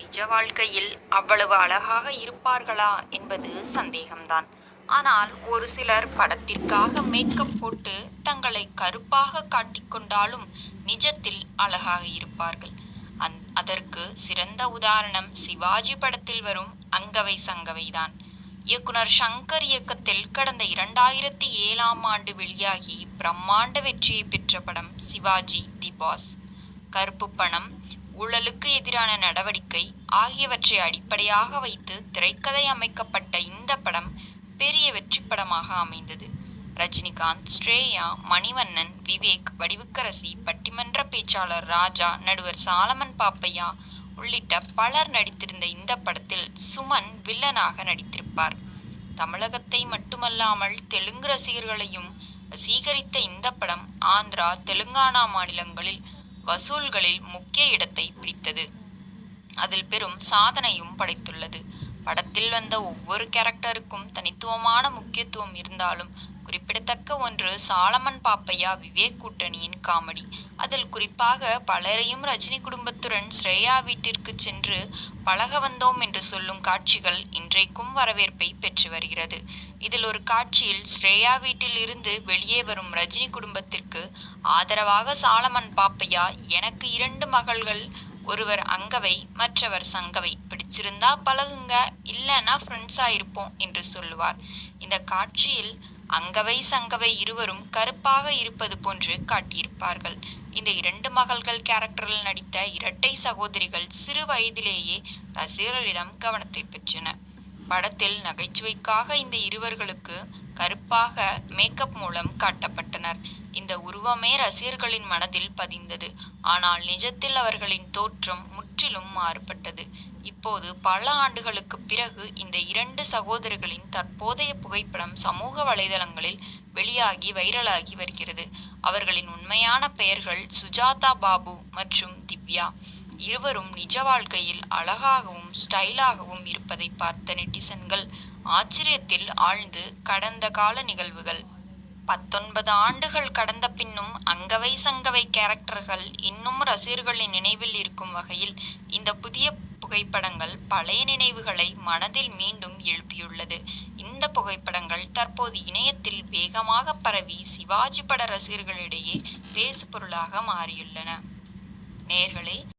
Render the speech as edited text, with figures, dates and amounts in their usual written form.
நிஜ வாழ்க்கையில் அவ்வளவு அழகாக இருப்பார்களா என்பது சந்தேகம்தான். ஆனால் ஒரு சிலர் படத்திற்காக மேக்கப் போட்டு தங்களை கருப்பாக காட்டிக்கொண்டாலும் நிஜத்தில் அழகாக இருப்பார்கள். அதற்கு சிறந்த உதாரணம் சிவாஜி படத்தில் வரும் அங்கவை சங்கவைதான். இயக்குனர் ஷங்கர் இயக்கத்தில் கடந்த 2007ஆம் ஆண்டு வெளியாகி பிரம்மாண்ட வெற்றியை பெற்ற படம் சிவாஜி தி பாஸ். கருப்பு பணம், ஊழலுக்கு எதிரான நடவடிக்கை ஆகியவற்றை அடிப்படையாக வைத்து திரைக்கதை அமைக்கப்பட்ட இந்த படம் பெரிய வெற்றி படமாக அமைந்தது. ரஜினிகாந்த், ஸ்ரேயா, மணிவண்ணன், விவேக், வடிவுக்கரசி, பட்டிமன்ற பேச்சாளர் ராஜா, நடுவர் சாலமன் பாப்பையா உள்ளிட்ட பலர் நடித்திருந்த இந்த படத்தில் சுமன் வில்லனாக நடித்திருப்பார். தமிழகத்தை மட்டுமல்லாமல் தெலுங்கு ரசிகர்களையும் வசீகரித்த இந்த படம் ஆந்திரா, தெலுங்கானா மாநிலங்களில் வசூல்களில் முக்கிய இடத்தை பிடித்தது. அதில் பெரும் சாதனையும் படைத்துள்ளது. படத்தில் வந்த ஒவ்வொரு கேரக்டருக்கும் தனித்துவமான முக்கியத்துவம் இருந்தாலும் குறிப்பிடத்தக்க ஒன்று சாலமன் பாப்பையா விவேக் கூட்டணியின் காமெடி. அதில் குறிப்பாக பலரையும் ரஜினி குடும்பத்துடன் ஸ்ரேயா வீட்டிற்கு சென்று பழக வந்தோம் என்று சொல்லும் காட்சிகள் இன்றைக்கும் வரவேற்பை பெற்று வருகிறது. இதில் ஒரு காட்சியில் ஸ்ரேயா வீட்டில் இருந்து வெளியே வரும் ரஜினி குடும்பத்திற்கு ஆதரவாக சாலமன் பாப்பையா, எனக்கு 2 மகள்கள், ஒருவர் அங்கவை, மற்றவர் சங்கவை, பிடிச்சிருந்தா பழகுங்க, இல்லைன்னா ஃப்ரெண்ட்ஸா இருப்போம் என்று சொல்லுவார். இந்த காட்சியில் அங்கவை சங்கவை இருவரும் கருப்பாக இருப்பது போன்று காட்டியிருப்பார்கள். இந்த 2 மகள்கள் கேரக்டரில் நடித்த இரட்டை சகோதரிகள் சிறு வயதிலேயே ரசிகர்களிடம் கவனத்தை பெற்றன. படத்தில் நகைச்சுவைக்காக இந்த இருவர்களுக்கு கருப்பாக மேக்கப் மூலம் காட்டப்பட்டனர். இந்த உருவமே ரசிகர்களின் மனதில் பதிந்தது. ஆனால் நிஜத்தில் அவர்களின் தோற்றம் முற்றிலும் மாறுபட்டது. இப்போது பல ஆண்டுகளுக்கு பிறகு இந்த 2 சகோதரிகளின் தற்போதைய புகைப்படம் சமூக வலைதளங்களில் வெளியாகி வைரலாகி வருகிறது. அவர்களின் உண்மையான பெயர்கள் சுஜாதா பாபு மற்றும் திவ்யா. இருவரும் நிஜ வாழ்க்கையில் அழகாகவும் ஸ்டைலாகவும் இருப்பதை பார்த்த நெட்டிசன்கள் ஆச்சரியத்தில் ஆழ்ந்து கடந்த கால நிகழ்வுகள் 19 ஆண்டுகள் கடந்த பின்னும் அங்கவை சங்கவை கேரக்டர்கள் இன்னும் ரசிகர்களின் நினைவில் இருக்கும் வகையில் இந்த புதிய புகைப்படங்கள் பழைய நினைவுகளை மனதில் மீண்டும் எழுப்பியுள்ளது. இந்த புகைப்படங்கள் தற்போது இணையத்தில் வேகமாக பரவி சிவாஜி பட ரசிகர்களிடையே பேசுபொருளாக மாறியுள்ளன. நேயர்களே,